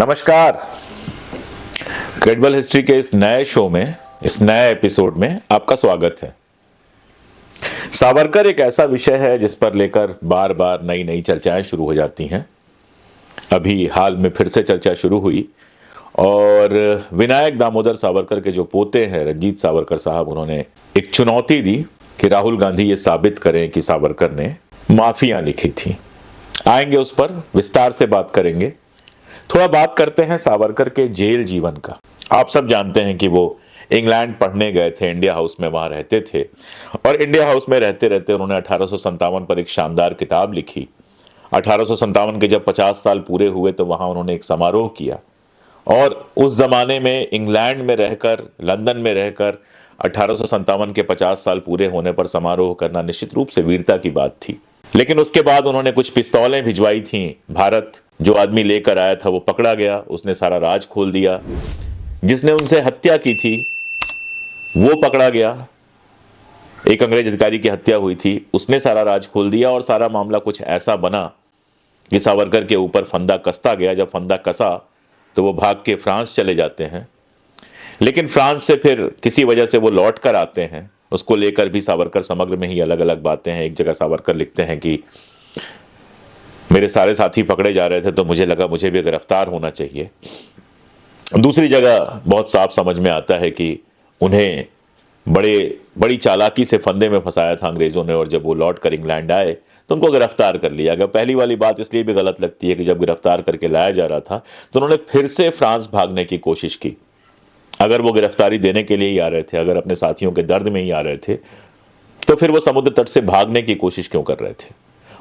नमस्कार। Credible history के इस नए शो में, इस नए एपिसोड में आपका स्वागत है। सावरकर एक ऐसा विषय है जिस पर लेकर बार बार नई नई चर्चाएं शुरू हो जाती हैं। अभी हाल में फिर से चर्चा शुरू हुई और विनायक दामोदर सावरकर के जो पोते हैं रंजीत सावरकर साहब, उन्होंने एक चुनौती दी कि राहुल गांधी ये साबित करें कि सावरकर ने माफियां लिखी थी। आएंगे उस पर, विस्तार से बात करेंगे। थोड़ा बात करते हैं सावरकर के जेल जीवन का। आप सब जानते हैं कि वो इंग्लैंड पढ़ने गए थे, इंडिया हाउस में वहां रहते थे और इंडिया हाउस में रहते रहते उन्होंने 1857 पर एक शानदार किताब लिखी। 1857 के जब 50 साल पूरे हुए तो वहां उन्होंने एक समारोह किया और उस जमाने में इंग्लैंड में रहकर, लंदन में रहकर 1857 के 50 साल पूरे होने पर समारोह करना निश्चित रूप से वीरता की बात थी। लेकिन उसके बाद उन्होंने कुछ पिस्तौलें भिजवाई थीं भारत। जो आदमी लेकर आया था वो पकड़ा गया, उसने सारा राज खोल दिया। जिसने उनसे हत्या की थी वो पकड़ा गया। एक अंग्रेज अधिकारी की हत्या हुई थी, उसने सारा राज खोल दिया और सारा मामला कुछ ऐसा बना कि सावरकर के ऊपर फंदा कसता गया। जब फंदा कसा तो वो भाग के फ्रांस चले जाते हैं, लेकिन फ्रांस से फिर किसी वजह से वो लौट कर आते हैं। उसको लेकर भी सावरकर समग्र में ही अलग अलग बातें हैं। एक जगह सावरकर लिखते हैं कि मेरे सारे साथी पकड़े जा रहे थे तो मुझे लगा मुझे भी गिरफ्तार होना चाहिए। दूसरी जगह बहुत साफ समझ में आता है कि उन्हें बड़ी चालाकी से फंदे में फंसाया था अंग्रेजों ने और जब वो लौट कर इंग्लैंड आए तो उनको गिरफ्तार कर लिया गया। पहली वाली बात इसलिए भी गलत लगती है कि जब गिरफ्तार करके लाया जा रहा था तो उन्होंने फिर से फ्रांस भागने की कोशिश की। अगर वो गिरफ्तारी देने के लिए ही आ रहे थे, अगर अपने साथियों के दर्द में ही आ रहे थे, तो फिर वो समुद्र तट से भागने की कोशिश क्यों कर रहे थे?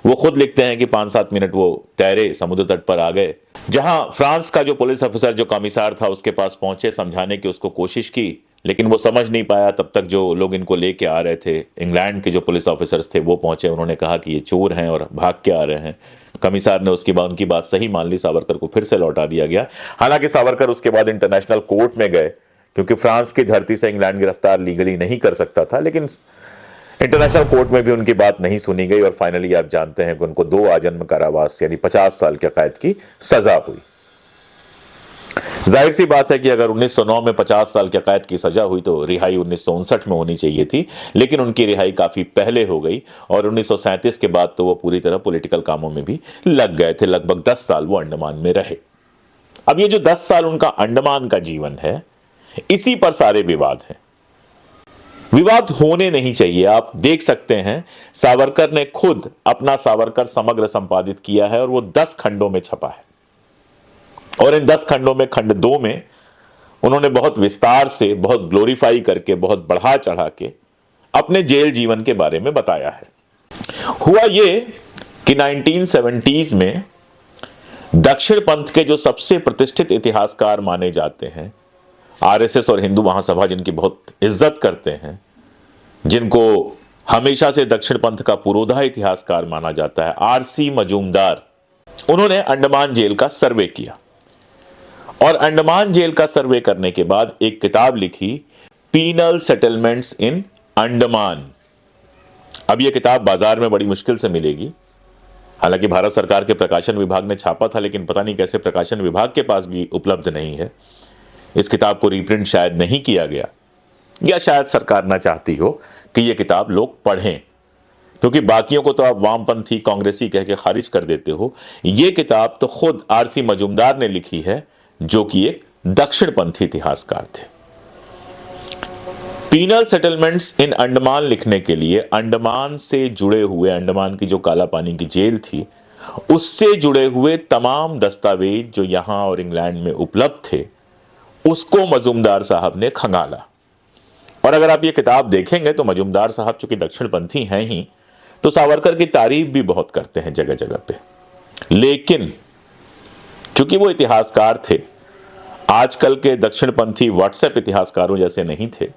वो खुद लिखते हैं कि 5-7 मिनट वो तैरे, समुद्र तट पर आ गए। जहां फ्रांस का जो पुलिस अफसर, जो कमिश्नर था, उसके पास पहुंचे, समझाने की उसको कोशिश की, लेकिन वो समझ नहीं पाया। तब तक जो लोग इनको लेके आ रहे थे, इंग्लैंड के जो पुलिस ऑफिसर्स थे, वो पहुंचे। उन्होंने कहा कि ये चोर हैं और भाग के आ रहे हैं। कमिश्नर ने उनकी बात सही मान ली। सावरकर को फिर से लौटा दिया गया। हालांकि सावरकर उसके बाद इंटरनेशनल कोर्ट में गए, क्योंकि फ्रांस की धरती से इंग्लैंड गिरफ्तार लीगली नहीं कर सकता था, लेकिन इंटरनेशनल कोर्ट में भी उनकी बात नहीं सुनी गई और फाइनली आप जानते हैं कि उनको 2 आजन्म कारावास यानी 50 साल की कैद की सजा हुई। जाहिर सी बात है कि अगर 1909 में 50 साल की कैद की सजा हुई तो रिहाई 1959 में होनी चाहिए थी, लेकिन उनकी रिहाई काफी पहले हो गई और 1937 के बाद तो वो पूरी तरह पॉलिटिकल कामों में भी लग गए थे। लगभग 10 साल वो अंडमान में रहे। अब ये जो 10 साल उनका अंडमान का जीवन है, इसी पर सारे विवाद हैं। विवाद होने नहीं चाहिए। आप देख सकते हैं सावरकर ने खुद अपना सावरकर समग्र संपादित किया है और वो 10 खंडों में छपा है और इन 10 खंडों में खंड 2 में उन्होंने बहुत विस्तार से, बहुत ग्लोरीफाई करके, बहुत बढ़ा चढ़ा के अपने जेल जीवन के बारे में बताया है। हुआ ये कि 1970s में दक्षिण पंथ के जो सबसे प्रतिष्ठित इतिहासकार माने जाते हैं, आरएसएस और हिंदू महासभा जिनकी बहुत इज्जत करते हैं, जिनको हमेशा से दक्षिण पंथ का पुरोधा इतिहासकार माना जाता है, आरसी मजूमदार, उन्होंने अंडमान जेल का सर्वे किया और अंडमान जेल का सर्वे करने के बाद एक किताब लिखी, पीनल सेटलमेंट्स इन अंडमान। अब यह किताब बाजार में बड़ी मुश्किल से मिलेगी। हालांकि भारत सरकार के प्रकाशन विभाग ने छापा था, लेकिन पता नहीं कैसे प्रकाशन विभाग के पास भी उपलब्ध नहीं है। इस किताब को रीप्रिंट शायद नहीं किया गया, या शायद सरकार ना चाहती हो कि यह किताब लोग पढ़ें, क्योंकि बाकियों को तो आप वामपंथी, कांग्रेसी कह के खारिज कर देते हो। यह किताब तो खुद आरसी मजूमदार ने लिखी है, जो कि एक दक्षिणपंथी इतिहासकार थे। पीनल सेटलमेंट्स इन अंडमान लिखने के लिए अंडमान से जुड़े हुए, अंडमान की जो काला पानी की जेल थी, उससे जुड़े हुए तमाम दस्तावेज जो यहां और इंग्लैंड में उपलब्ध थे, उसको मजूमदार साहब ने खंगाला। और अगर आप ये किताब देखेंगे तो मजूमदार साहब चूंकि दक्षिणपंथी हैं ही, तो सावरकर की तारीफ भी बहुत करते हैं जगह जगह पे। लेकिन चूंकि वो इतिहासकार थे, आजकल के दक्षिणपंथी व्हाट्सएप इतिहासकारों जैसे नहीं थे,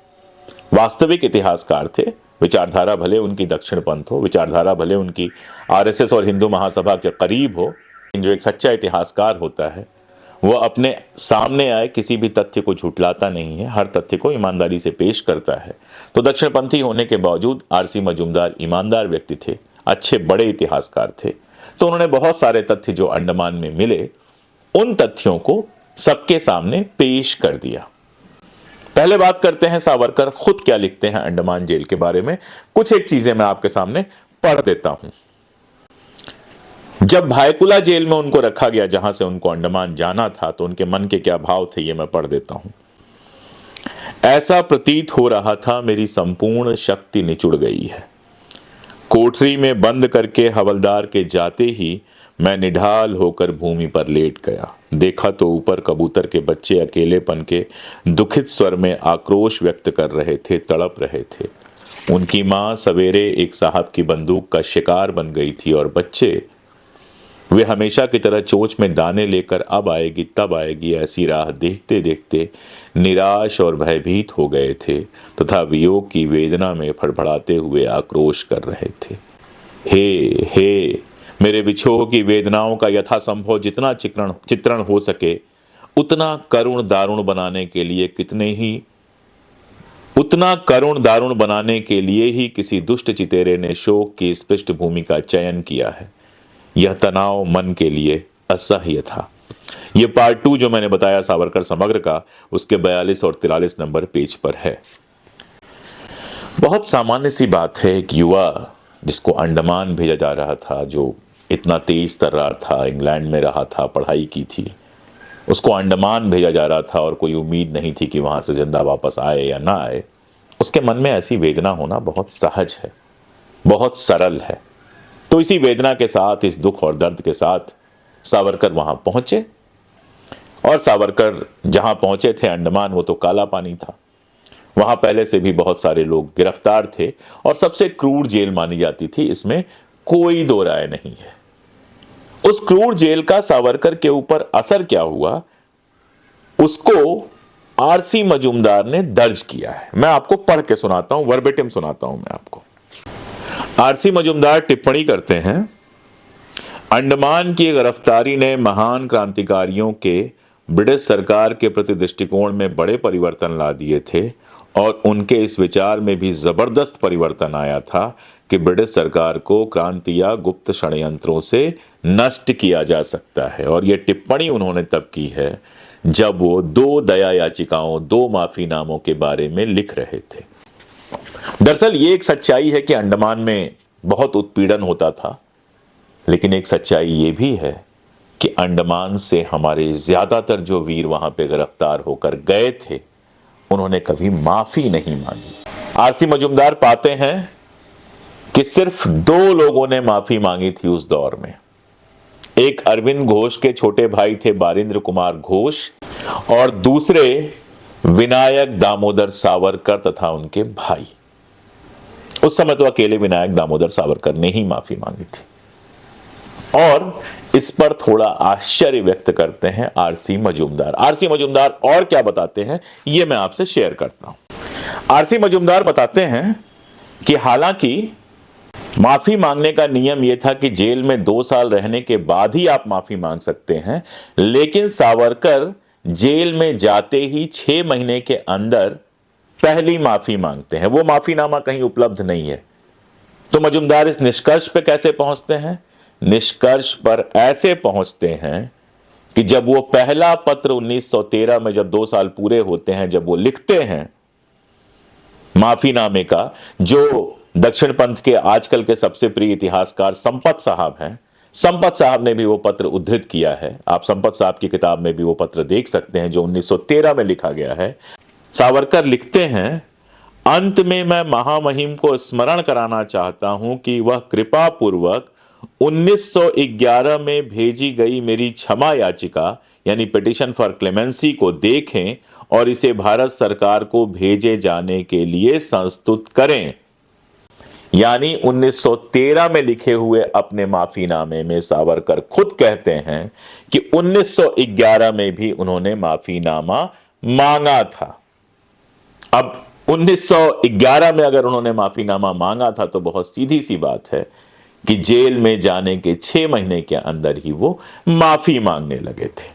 वास्तविक इतिहासकार थे। विचारधारा भले उनकी दक्षिणपंथ हो, विचारधारा भले उनकी आरएसएस और हिंदू महासभा के करीब हो, जो एक सच्चा इतिहासकार होता है वो अपने सामने आए किसी भी तथ्य को झुठलाता नहीं है, हर तथ्य को ईमानदारी से पेश करता है। तो दक्षिणपंथी होने के बावजूद आरसी मजूमदार ईमानदार व्यक्ति थे, अच्छे बड़े इतिहासकार थे। तो उन्होंने बहुत सारे तथ्य जो अंडमान में मिले, उन तथ्यों को सबके सामने पेश कर दिया। पहले बात करते हैं सावरकर खुद क्या लिखते हैं अंडमान जेल के बारे में। कुछ एक चीजें मैं आपके सामने पढ़ देता हूं। जब भायकुला जेल में उनको रखा गया, जहां से उनको अंडमान जाना था, तो उनके मन के क्या भाव थे ये मैं पढ़ देता हूं। ऐसा प्रतीत हो रहा था मेरी संपूर्ण शक्ति निचुड़ गई है। कोठरी में बंद करके हवलदार के जाते ही मैं निढाल होकर भूमि पर लेट गया। देखा तो ऊपर कबूतर के बच्चे अकेलेपन के दुखित स्वर में आक्रोश व्यक्त कर रहे थे, तड़प रहे थे। उनकी मां सवेरे एक साहब की बंदूक का शिकार बन गई थी और बच्चे, वे हमेशा की तरह चोंच में दाने लेकर अब आएगी तब आएगी ऐसी राह देखते देखते निराश और भयभीत हो गए थे तथा वियोग की वेदना में फड़फड़ाते हुए आक्रोश कर रहे थे। हे मेरे विछोह की वेदनाओं का यथासंभव जितना चित्रण हो सके उतना करुण दारुण बनाने के लिए ही किसी दुष्ट चितेरे ने शोक की इस पृष्ठभूमि का चयन किया है। यह तनाव मन के लिए असह्य था। यह पार्ट 2 जो मैंने बताया सावरकर समग्र का, उसके 42 और 43 नंबर पेज पर है। बहुत सामान्य सी बात है, एक युवा जिसको अंडमान भेजा जा रहा था, जो इतना तेज तर्रार था, इंग्लैंड में रहा था, पढ़ाई की थी, उसको अंडमान भेजा जा रहा था और कोई उम्मीद नहीं थी कि वहां से जिंदा वापस आए या ना आए। उसके मन में ऐसी वेदना होना बहुत सहज है, बहुत सरल है। तो इसी वेदना के साथ, इस दुख और दर्द के साथ सावरकर वहां पहुंचे। और सावरकर जहां पहुंचे थे अंडमान, वो तो काला पानी था। वहां पहले से भी बहुत सारे लोग गिरफ्तार थे और सबसे क्रूर जेल मानी जाती थी, इसमें कोई दो राय नहीं है। उस क्रूर जेल का सावरकर के ऊपर असर क्या हुआ, उसको आरसी मजूमदार ने दर्ज किया है। मैं आपको पढ़ के सुनाता हूं, वर्बेटिम सुनाता हूं मैं आपको। आरसी मजूमदार टिप्पणी करते हैं, अंडमान की गिरफ्तारी ने महान क्रांतिकारियों के ब्रिटिश सरकार के प्रति दृष्टिकोण में बड़े परिवर्तन ला दिए थे और उनके इस विचार में भी जबरदस्त परिवर्तन आया था कि ब्रिटिश सरकार को क्रांति या गुप्त षड्यंत्रों से नष्ट किया जा सकता है। और यह टिप्पणी उन्होंने तब की है जब वो 2 दया याचिकाओं, 2 माफीनामों के बारे में लिख रहे थे। दरअसल ये एक सच्चाई है कि अंडमान में बहुत उत्पीड़न होता था, लेकिन एक सच्चाई ये भी है कि अंडमान से हमारे ज्यादातर जो वीर वहां पे गिरफ्तार होकर गए थे, उन्होंने कभी माफी नहीं मांगी। आरसी मजूमदार पाते हैं कि सिर्फ 2 लोगों ने माफी मांगी थी उस दौर में। एक अरविंद घोष के छोटे भाई थे बारिंद्र कुमार घोष, और दूसरे विनायक दामोदर सावरकर तथा उनके भाई। उस समय तो अकेले विनायक दामोदर सावरकर ने ही माफी मांगी थी। और इस पर थोड़ा आश्चर्य व्यक्त करते हैं आरसी मजूमदार। आरसी मजूमदार और क्या बताते हैं ये मैं आपसे शेयर करता हूं। आरसी मजूमदार बताते हैं कि हालांकि माफी मांगने का नियम यह था कि जेल में 2 साल रहने के बाद ही आप माफी मांग सकते हैं, लेकिन सावरकर जेल में जाते ही 6 महीने के अंदर पहली माफी मांगते हैं। वो माफीनामा कहीं उपलब्ध नहीं है। तो मजूमदार इस निष्कर्ष पे कैसे पहुंचते हैं? निष्कर्ष पर ऐसे पहुंचते हैं कि जब वो पहला पत्र 1913 में, जब 2 साल पूरे होते हैं, जब वो लिखते हैं माफीनामे का, जो दक्षिण पंथ के आजकल के सबसे प्रिय इतिहासकार संपत साहब हैं, संपत साहब ने भी वो पत्र उद्धृत किया है। आप संपत साहब की किताब में भी वो पत्र देख सकते हैं जो 1913 में लिखा गया है। सावरकर लिखते हैं, अंत में मैं महामहिम को स्मरण कराना चाहता हूं कि वह कृपा पूर्वक 1911 में भेजी गई मेरी क्षमा याचिका यानी पिटिशन फॉर क्लेमेंसी को देखें और इसे भारत सरकार को भेजे जाने के लिए संस्तुत करें। यानी 1913 में लिखे हुए अपने माफीनामे में सावरकर खुद कहते हैं कि 1911 में भी उन्होंने माफीनामा मांगा था। अब 1911 में अगर उन्होंने माफीनामा मांगा था तो बहुत सीधी सी बात है कि जेल में जाने के 6 महीने के अंदर ही वो माफी मांगने लगे थे।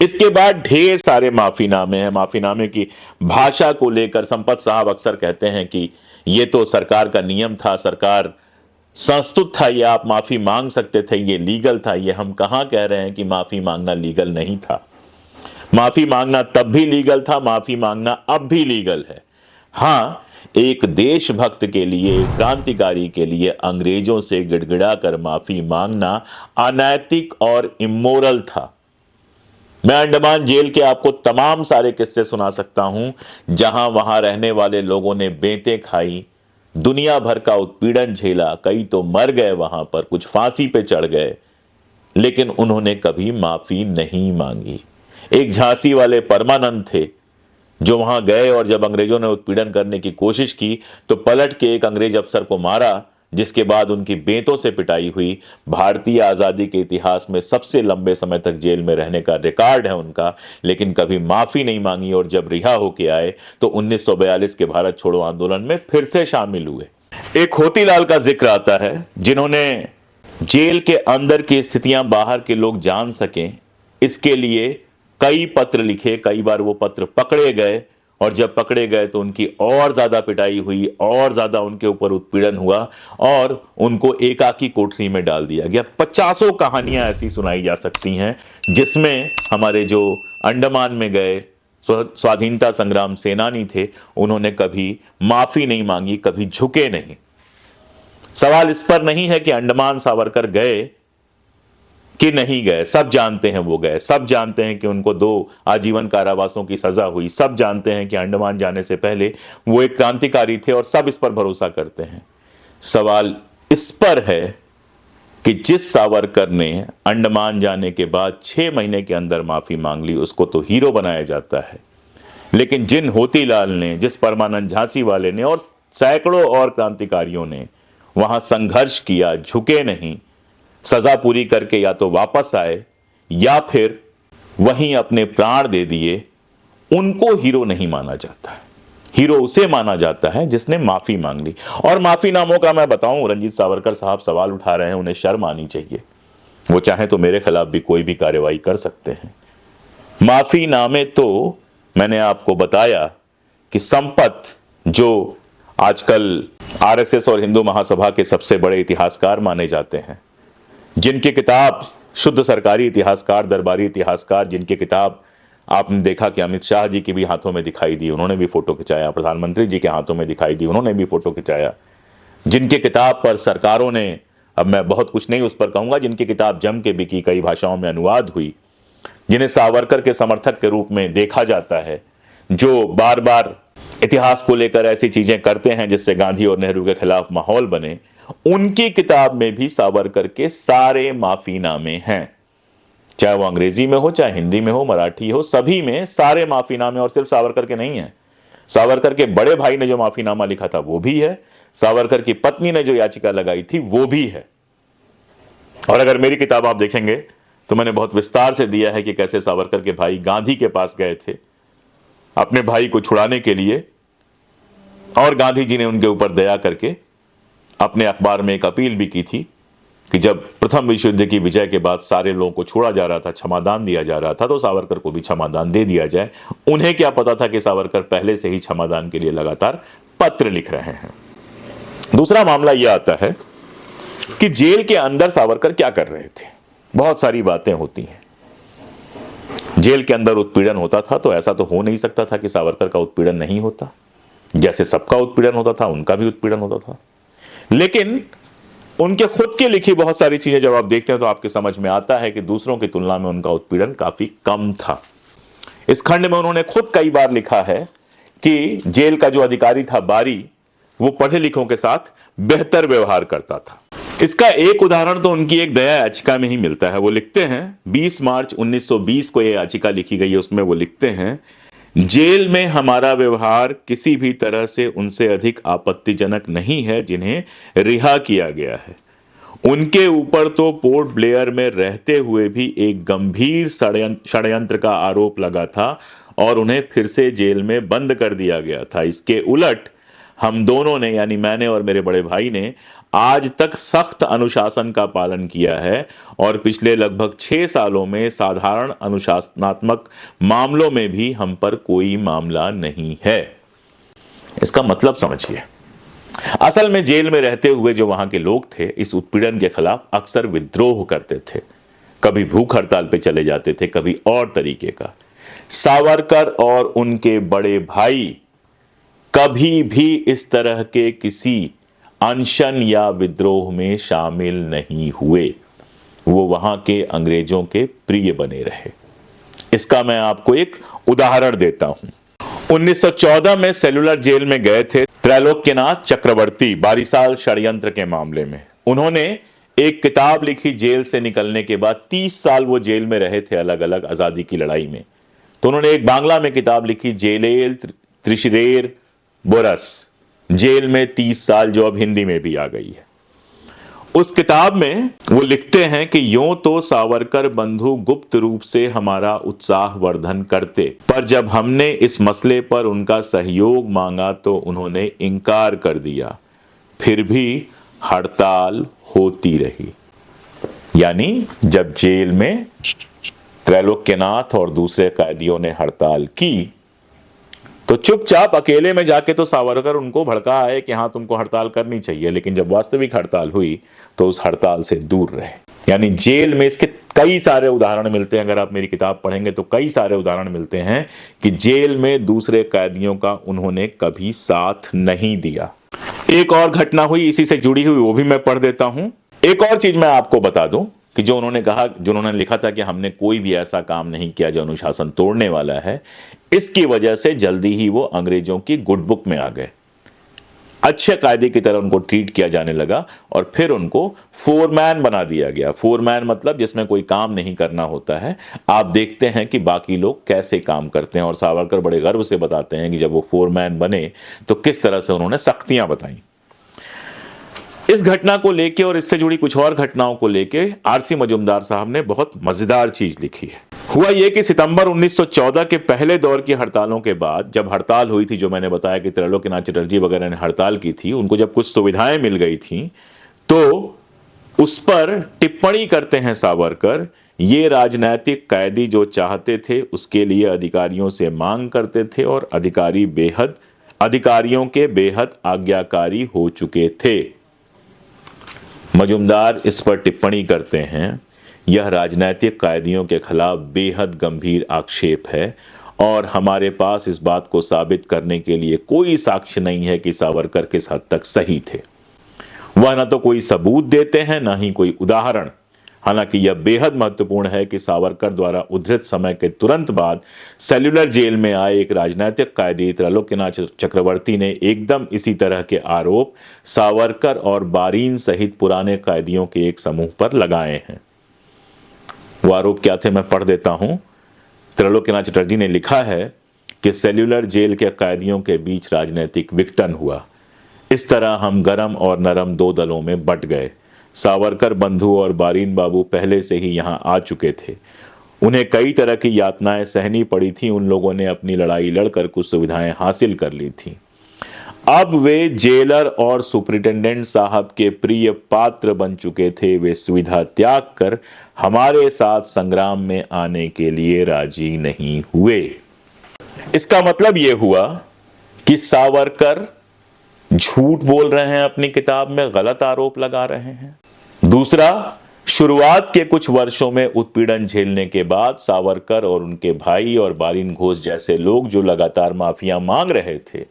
इसके बाद ढेर सारे माफीनामे हैं। माफीनामे की भाषा को लेकर संपत साहब अक्सर कहते हैं कि ये तो सरकार का नियम था, सरकार संस्तुत था, ये आप माफी मांग सकते थे, ये लीगल था। ये हम कहां कह रहे हैं कि माफी मांगना लीगल नहीं था। माफी मांगना तब भी लीगल था, माफी मांगना अब भी लीगल है। हां, एक देशभक्त के लिए, क्रांतिकारी के लिए अंग्रेजों से गिड़गिड़ा कर माफी मांगना अनैतिक और इमोरल था। मैं अंडमान जेल के आपको तमाम सारे किस्से सुना सकता हूं, जहां वहां रहने वाले लोगों ने बेंतें खाई, दुनिया भर का उत्पीड़न झेला, कई तो मर गए वहां पर, कुछ फांसी पे चढ़ गए, लेकिन उन्होंने कभी माफी नहीं मांगी। एक झांसी वाले परमानंद थे, जो वहां गए और जब अंग्रेजों ने उत्पीड़न करने की कोशिश की तो पलट के एक अंग्रेज अफसर को मारा, जिसके बाद उनकी बेंतों से पिटाई हुई। भारतीय आजादी के इतिहास में सबसे लंबे समय तक जेल में रहने का रिकॉर्ड है उनका, लेकिन कभी माफी नहीं मांगी, और जब रिहा होके आए तो 1942 के भारत छोड़ो आंदोलन में फिर से शामिल हुए। एक होतीलाल का जिक्र आता है, जिन्होंने जेल के अंदर की स्थितियां बाहर के लोग जान सकें इसके लिए कई पत्र लिखे। कई बार वो पत्र पकड़े गए, और जब पकड़े गए तो उनकी और ज्यादा पिटाई हुई, और ज्यादा उनके ऊपर उत्पीड़न हुआ, और उनको एकाकी कोठरी में डाल दिया गया। 50 कहानियां ऐसी सुनाई जा सकती हैं जिसमें हमारे जो अंडमान में गए स्वाधीनता संग्राम सेनानी थे, उन्होंने कभी माफी नहीं मांगी, कभी झुके नहीं। सवाल इस पर नहीं है कि अंडमान सावरकर गए कि नहीं गए, सब जानते हैं वो गए, सब जानते हैं कि उनको 2 आजीवन कारावासों की सजा हुई, सब जानते हैं कि अंडमान जाने से पहले वो एक क्रांतिकारी थे, और सब इस पर भरोसा करते हैं। सवाल इस पर है कि जिस सावरकर ने अंडमान जाने के बाद 6 महीने के अंदर माफी मांग ली, उसको तो हीरो बनाया जाता है, लेकिन जिन होतीलाल ने, जिस परमानंद झांसी वाले ने और सैकड़ों और क्रांतिकारियों ने वहां संघर्ष किया, झुके नहीं, सजा पूरी करके या तो वापस आए या फिर वहीं अपने प्राण दे दिए, उनको हीरो नहीं माना जाता है। हीरो उसे माना जाता है जिसने माफी मांग ली। और माफी नामों का मैं बताऊं, रंजीत सावरकर साहब सवाल उठा रहे हैं, उन्हें शर्म आनी चाहिए। वो चाहे तो मेरे खिलाफ भी कोई भी कार्रवाई कर सकते हैं। माफी नामे तो मैंने आपको बताया कि संपत, जो आजकल आरएसएस और हिंदू महासभा के सबसे बड़े इतिहासकार माने जाते हैं, जिनकी किताब शुद्ध सरकारी इतिहासकार, दरबारी इतिहासकार, जिनकी किताब आपने देखा कि अमित शाह जी के भी हाथों में दिखाई दी, उन्होंने भी फोटो खिंचाया, प्रधानमंत्री जी के हाथों में दिखाई दी, उन्होंने भी फोटो खिंचाया, जिनकी किताब पर सरकारों ने, अब मैं बहुत कुछ नहीं उस पर कहूंगा, जिनकी किताब जम के बिकी, कई भाषाओं में अनुवाद हुई, जिन्हें सावरकर के समर्थक के रूप में देखा जाता है, जो बार बार इतिहास को लेकर ऐसी चीजें करते हैं जिससे गांधी और नेहरू के खिलाफ माहौल बने, उनकी किताब में भी सावरकर के सारे माफीनामे हैं। चाहे वो अंग्रेजी में हो, चाहे हिंदी में हो, मराठी हो, सभी में सारे माफीनामे, और सिर्फ सावरकर के नहीं है। सावरकर के बड़े भाई ने जो माफीनामा लिखा था वो भी है, सावरकर की पत्नी ने जो याचिका लगाई थी वो भी है। और अगर मेरी किताब आप देखेंगे तो मैंने बहुत विस्तार से दिया है कि कैसे सावरकर के भाई गांधी के पास गए थे अपने भाई को छुड़ाने के लिए, और गांधी जी ने उनके ऊपर दया करके अपने अखबार में एक अपील भी की थी कि जब प्रथम विश्व युद्ध की विजय के बाद सारे लोगों को छोड़ा जा रहा था, क्षमादान दिया जा रहा था, तो सावरकर को भी क्षमादान दे दिया जाए। उन्हें क्या पता था कि सावरकर पहले से ही क्षमादान के लिए लगातार पत्र लिख रहे हैं। दूसरा मामला यह आता है कि जेल के अंदर सावरकर क्या कर रहे थे। बहुत सारी बातें होती हैं। जेल के अंदर उत्पीड़न होता था तो ऐसा तो हो नहीं सकता था कि सावरकर का उत्पीड़न नहीं होता। जैसे सबका उत्पीड़न होता था, उनका भी उत्पीड़न होता था। लेकिन उनके खुद की लिखी बहुत सारी चीजें जब आप देखते हैं तो आपके समझ में आता है कि दूसरों की तुलना में उनका उत्पीड़न काफी कम था। इस खंड में उन्होंने खुद कई बार लिखा है कि जेल का जो अधिकारी था बारी, वो पढ़े लिखों के साथ बेहतर व्यवहार करता था। इसका एक उदाहरण तो उनकी एक दया याचिका में ही मिलता है। वो लिखते हैं, 20 मार्च 1920 को यह याचिका लिखी गई है, उसमें वो लिखते हैं, जेल में हमारा व्यवहार किसी भी तरह से उनसे अधिक आपत्तिजनक नहीं है जिन्हें रिहा किया गया है। उनके ऊपर तो पोर्ट ब्लेयर में रहते हुए भी एक गंभीर षड्यंत्र का आरोप लगा था और उन्हें फिर से जेल में बंद कर दिया गया था। इसके उलट हम दोनों ने, यानी मैंने और मेरे बड़े भाई ने, आज तक सख्त अनुशासन का पालन किया है और पिछले लगभग 6 सालों में साधारण अनुशासनात्मक मामलों में भी हम पर कोई मामला नहीं है। इसका मतलब समझिए, असल में जेल में रहते हुए जो वहां के लोग थे इस उत्पीड़न के खिलाफ अक्सर विद्रोह करते थे। कभी भूख हड़ताल पे चले जाते थे, कभी और तरीके का। सावरकर और उनके बड़े भाई कभी भी इस तरह के किसी अनशन या विद्रोह में शामिल नहीं हुए। वो वहां के अंग्रेजों के प्रिय बने रहे। इसका मैं आपको एक उदाहरण देता हूं। 1914 में सेलुलर जेल में गए थे त्रैलोक्यनाथ चक्रवर्ती बारीसाल षड्यंत्र के मामले में। उन्होंने एक किताब लिखी जेल से निकलने के बाद। 30 साल वो जेल में रहे थे अलग अलग आजादी की लड़ाई में। तो उन्होंने एक बांग्ला में किताब लिखी जेलेल त्रिशिरेर बोरस, जेल में 30 साल, जो अब हिंदी में भी आ गई है। उस किताब में वो लिखते हैं कि यूं तो सावरकर बंधु गुप्त रूप से हमारा उत्साह वर्धन करते, पर जब हमने इस मसले पर उनका सहयोग मांगा तो उन्होंने इनकार कर दिया। फिर भी हड़ताल होती रही। यानी जब जेल में त्रैलोक्यनाथ और दूसरे कैदियों ने हड़ताल की तो चुपचाप अकेले में जाके तो सावरकर उनको भड़का है कि हाँ तुमको हड़ताल करनी चाहिए, लेकिन जब वास्तविक हड़ताल हुई तो उस हड़ताल से दूर रहे। यानी जेल में इसके कई सारे उदाहरण मिलते हैं। अगर आप मेरी किताब पढ़ेंगे तो कई सारे उदाहरण मिलते हैं कि जेल में दूसरे कैदियों का उन्होंने कभी साथ नहीं दिया। एक और घटना हुई इसी से जुड़ी हुई, वो भी मैं पढ़ देता हूं। एक और चीज मैं आपको बता दूं कि जो उन्होंने लिखा था कि हमने कोई भी ऐसा काम नहीं किया जो अनुशासन तोड़ने वाला है। इसकी वजह से जल्दी ही वो अंग्रेजों की गुड बुक में आ गए। अच्छे कायदे की तरह उनको ट्रीट किया जाने लगा और फिर उनको फोरमैन बना दिया गया। फोरमैन मतलब जिसमें कोई काम नहीं करना होता है। आप देखते हैं कि बाकी लोग कैसे काम करते हैं और सावरकर बड़े गर्व से बताते हैं कि जब वो फोरमैन बने तो किस तरह से उन्होंने सख्तियां बताई। इस घटना को लेके और इससे जुड़ी कुछ और घटनाओं को लेके आरसी मजूमदार साहब ने बहुत मजेदार चीज लिखी है। हुआ यह कि सितंबर 1914 के पहले दौर की हड़तालों के बाद जब हड़ताल हुई थी, जो मैंने बताया कि त्रैलोक्यनाथ चटर्जी वगैरह ने हड़ताल की थी, उनको जब कुछ सुविधाएं मिल गई थी तो उस पर टिप्पणी करते हैं सावरकर, ये राजनैतिक कैदी जो चाहते थे उसके लिए अधिकारियों से मांग करते थे और अधिकारियों के बेहद आज्ञाकारी हो चुके थे। मजूमदार इस पर टिप्पणी करते हैं, यह राजनीतिक कैदियों के खिलाफ बेहद गंभीर आक्षेप है और हमारे पास इस बात को साबित करने के लिए कोई साक्ष्य नहीं है कि सावरकर किस हद तक सही थे। वह न तो कोई सबूत देते हैं न ही कोई उदाहरण। हालांकि यह बेहद महत्वपूर्ण है कि सावरकर द्वारा उद्धृत समय के तुरंत बाद सेल्युलर जेल में आए एक राजनीतिक कैदी त्रैलोक्यनाथ चक्रवर्ती ने एकदम इसी तरह के आरोप सावरकर और बारीन सहित पुराने कैदियों के एक समूह पर लगाए हैं। वो आरोप क्या थे, मैं पढ़ देता हूं। त्रैलोक्यनाथ चटर्जी ने लिखा है कि सेल्युलर जेल के कैदियों के बीच राजनीतिक विघटन हुआ। इस तरह हम गरम और नरम दो दलों में बंट गए। सावरकर बंधु और बारीन बाबू पहले से ही यहां आ चुके थे। उन्हें कई तरह की यातनाएं सहनी पड़ी थी। उन लोगों ने अपनी लड़ाई लड़कर कुछ सुविधाएं हासिल कर ली थी। अब वे जेलर और सुपरिटेंडेंट साहब के प्रिय पात्र बन चुके थे। वे सुविधा त्याग कर हमारे साथ संग्राम में आने के लिए राजी नहीं हुए। इसका मतलब यह हुआ कि सावरकर झूठ बोल रहे हैं, अपनी किताब में गलत आरोप लगा रहे हैं। दूसरा, शुरुआत के कुछ वर्षों में उत्पीड़न झेलने के बाद सावरकर और उनके भाई और बारीन घोष जैसे लोग जो लगातार माफिया मांग रहे थे,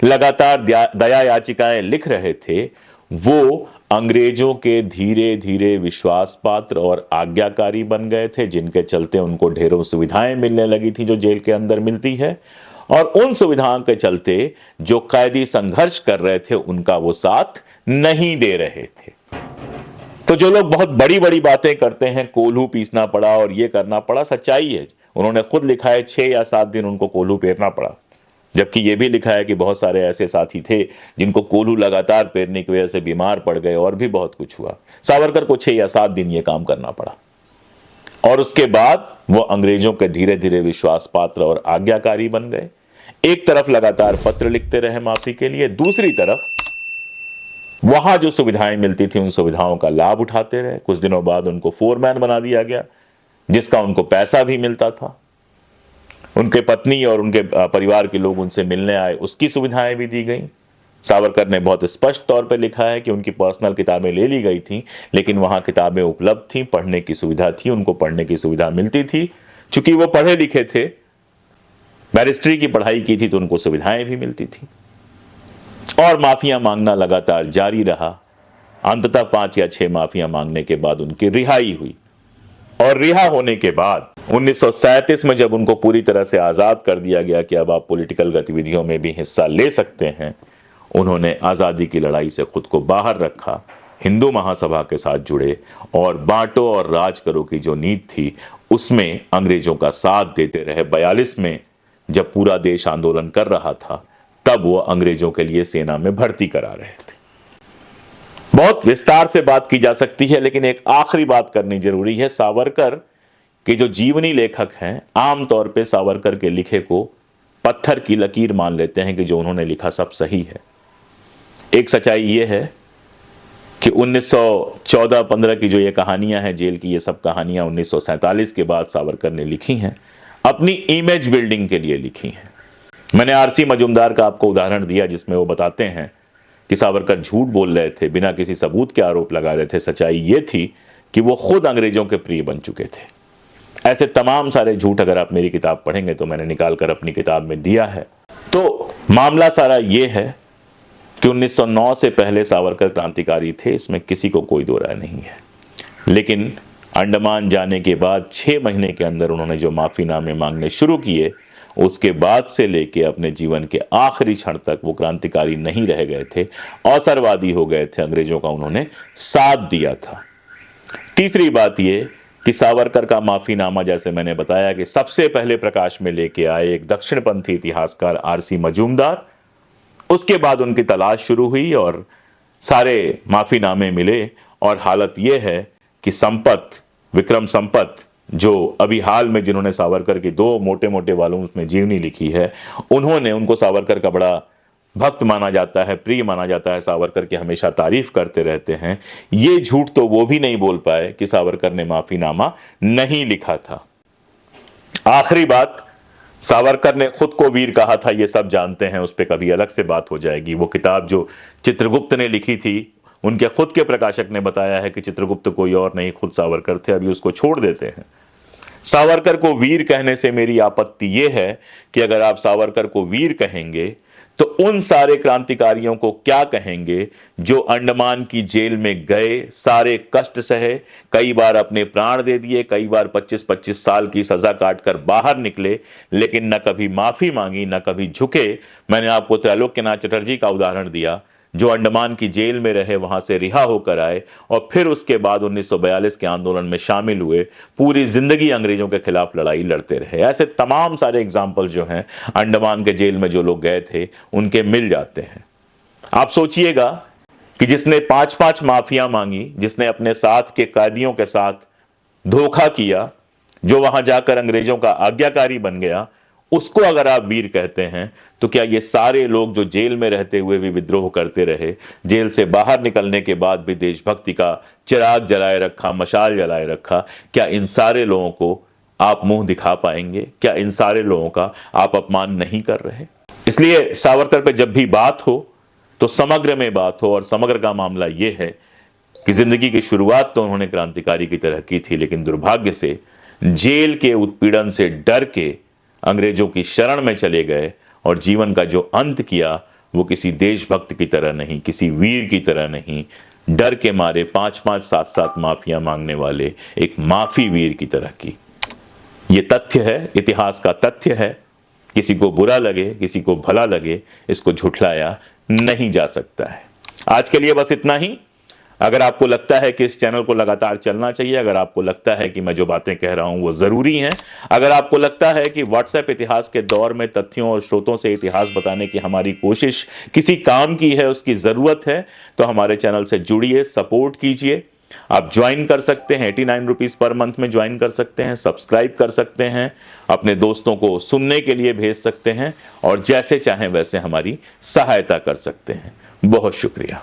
लगातार दया याचिकाएं लिख रहे थे, वो अंग्रेजों के धीरे धीरे विश्वास पात्र और आज्ञाकारी बन गए थे, जिनके चलते उनको ढेरों सुविधाएं मिलने लगी थी जो जेल के अंदर मिलती है। और उन सुविधाओं के चलते जो कैदी संघर्ष कर रहे थे उनका वो साथ नहीं दे रहे थे। तो जो लोग बहुत बड़ी बड़ी बातें करते हैं, कोल्हू पीसना पड़ा और ये करना पड़ा, सच्चाई है। उन्होंने खुद लिखा है 6 या 7 दिन उनको कोल्हू पेरना पड़ा। जबकि ये भी लिखा है कि बहुत सारे ऐसे साथी थे जिनको कोल्हू लगातार पेरने की वजह से बीमार पड़ गए और भी बहुत कुछ हुआ। सावरकर को 6 या 7 दिन ये काम करना पड़ा और उसके बाद वो अंग्रेजों के धीरे धीरे विश्वास पात्र और आज्ञाकारी बन गए। एक तरफ लगातार पत्र लिखते रहे माफी के लिए, दूसरी तरफ वहां जो सुविधाएं मिलती थी उन सुविधाओं का लाभ उठाते रहे। कुछ दिनों बाद उनको फोरमैन बना दिया गया, जिसका उनको पैसा भी मिलता था। उनके पत्नी और उनके परिवार के लोग उनसे मिलने आए, उसकी सुविधाएं भी दी गई। सावरकर ने बहुत स्पष्ट तौर पर लिखा है कि उनकी पर्सनल किताबें ले ली गई थी, लेकिन वहां किताबें उपलब्ध थी, पढ़ने की सुविधा थी, उनको पढ़ने की सुविधा मिलती थी। चूंकि वो पढ़े लिखे थे बैरिस्ट्री की पढ़ाई की थी तो उनको सुविधाएं भी मिलती थी, और माफिया मांगना लगातार जारी रहा। अंततः 5 या 6 माफिया मांगने के बाद उनकी रिहाई हुई, और रिहा होने के बाद 1937 में जब उनको पूरी तरह से आजाद कर दिया गया कि अब आप पॉलिटिकल गतिविधियों में भी हिस्सा ले सकते हैं, उन्होंने आजादी की लड़ाई से खुद को बाहर रखा, हिंदू महासभा के साथ जुड़े और बांटो और राज करो की जो नीति थी उसमें अंग्रेजों का साथ देते रहे। 42 में जब पूरा देश आंदोलन कर रहा था तब वो अंग्रेजों के लिए सेना में भर्ती करा रहे थे। बहुत विस्तार से बात की जा सकती है, लेकिन एक आखिरी बात करनी जरूरी है। सावरकर के जो जीवनी लेखक हैं आमतौर पे सावरकर के लिखे को पत्थर की लकीर मान लेते हैं कि जो उन्होंने लिखा सब सही है। एक सच्चाई ये है कि 1914-15 की जो ये कहानियां हैं जेल की, ये सब कहानियां 1947 के बाद सावरकर ने लिखी हैं, अपनी इमेज बिल्डिंग के लिए लिखी हैं। मैंने आरसी मजूमदार का आपको उदाहरण दिया जिसमें वो बताते हैं कि सावरकर झूठ बोल रहे थे, बिना किसी सबूत के आरोप लगा रहे थे। सच्चाई ये थी कि वो खुद अंग्रेजों के प्रिय बन चुके थे। ऐसे तमाम सारे झूठ अगर आप मेरी किताब पढ़ेंगे तो मैंने निकाल कर अपनी किताब में दिया है। तो मामला सारा ये है कि 1909 से पहले सावरकर क्रांतिकारी थे, इसमें किसी को कोई दो राय नहीं है। लेकिन अंडमान जाने के बाद 6 महीने के अंदर उन्होंने जो माफीनामे मांगने शुरू किए, उसके बाद से लेके अपने जीवन के आखिरी क्षण तक वो क्रांतिकारी नहीं रह गए थे, अवसरवादी हो गए थे। अंग्रेजों का उन्होंने साथ दिया था। तीसरी बात ये कि सावरकर का माफीनामा, जैसे मैंने बताया कि सबसे पहले प्रकाश में लेके आए एक दक्षिणपंथी इतिहासकार आरसी मजूमदार, उसके बाद उनकी तलाश शुरू हुई और सारे माफीनामे मिले। और हालत यह है कि संपत, विक्रम संपत, जो अभी हाल में जिन्होंने सावरकर की 2 मोटे मोटे वॉल्यूम्स में जीवनी लिखी है, उनको सावरकर का बड़ा भक्त माना जाता है, प्रिय माना जाता है, सावरकर की हमेशा तारीफ करते रहते हैं। ये झूठ तो वो भी नहीं बोल पाए कि सावरकर ने माफीनामा नहीं लिखा था। आखिरी बात, सावरकर ने खुद को वीर कहा था, ये सब जानते हैं, उस पर कभी अलग से बात हो जाएगी। वो किताब जो चित्रगुप्त ने लिखी थी, उनके खुद के प्रकाशक ने बताया है कि चित्रगुप्त कोई और नहीं, खुद सावरकर थे। अभी उसको छोड़ देते हैं। सावरकर को वीर कहने से मेरी आपत्ति यह है कि अगर आप सावरकर को वीर कहेंगे तो उन सारे क्रांतिकारियों को क्या कहेंगे जो अंडमान की जेल में गए, सारे कष्ट सहे, कई बार अपने प्राण दे दिए, कई बार 25-25 साल की सजा काटकर बाहर निकले, लेकिन न कभी माफी मांगी, न कभी झुके। मैंने आपको त्रैलोक्यनाथ चटर्जी का उदाहरण दिया, जो अंडमान की जेल में रहे, वहां से रिहा होकर आए और फिर उसके बाद 1942 के आंदोलन में शामिल हुए, पूरी जिंदगी अंग्रेजों के खिलाफ लड़ाई लड़ते रहे। ऐसे तमाम सारे एग्जाम्पल जो हैं अंडमान के जेल में जो लोग गए थे उनके मिल जाते हैं। आप सोचिएगा कि जिसने 5-5 माफिया मांगी, जिसने अपने साथ के कैदियों के साथ धोखा किया, जो वहां जाकर अंग्रेजों का आज्ञाकारी बन गया, उसको अगर आप वीर कहते हैं तो क्या ये सारे लोग जो जेल में रहते हुए भी विद्रोह करते रहे, जेल से बाहर निकलने के बाद भी देशभक्ति का चिराग जलाए रखा, मशाल जलाए रखा, क्या इन सारे लोगों को आप मुंह दिखा पाएंगे? क्या इन सारे लोगों का आप अपमान नहीं कर रहे? इसलिए सावरकर पे जब भी बात हो तो समग्र में बात हो, और समग्र का मामला यह है कि जिंदगी की शुरुआत तो उन्होंने क्रांतिकारी की तरह की थी, लेकिन दुर्भाग्य से जेल के उत्पीड़न से डर के अंग्रेजों की शरण में चले गए और जीवन का जो अंत किया वो किसी देशभक्त की तरह नहीं, किसी वीर की तरह नहीं, डर के मारे 5-5, 7-7 माफिया मांगने वाले एक माफी वीर की तरह की। ये तथ्य है, इतिहास का तथ्य है। किसी को बुरा लगे, किसी को भला लगे, इसको झुठलाया नहीं जा सकता है। आज के लिए बस इतना ही। अगर आपको लगता है कि इस चैनल को लगातार चलना चाहिए, अगर आपको लगता है कि मैं जो बातें कह रहा हूं वो जरूरी हैं, अगर आपको लगता है कि व्हाट्सएप इतिहास के दौर में तथ्यों और स्रोतों से इतिहास बताने की हमारी कोशिश किसी काम की है, उसकी जरूरत है, तो हमारे चैनल से जुड़िए, सपोर्ट कीजिए। आप ज्वाइन कर सकते हैं, 89 रुपीज पर मंथ में ज्वाइन कर सकते हैं, सब्सक्राइब कर सकते हैं, अपने दोस्तों को सुनने के लिए भेज सकते हैं, और जैसे चाहें वैसे हमारी सहायता कर सकते हैं। बहुत शुक्रिया।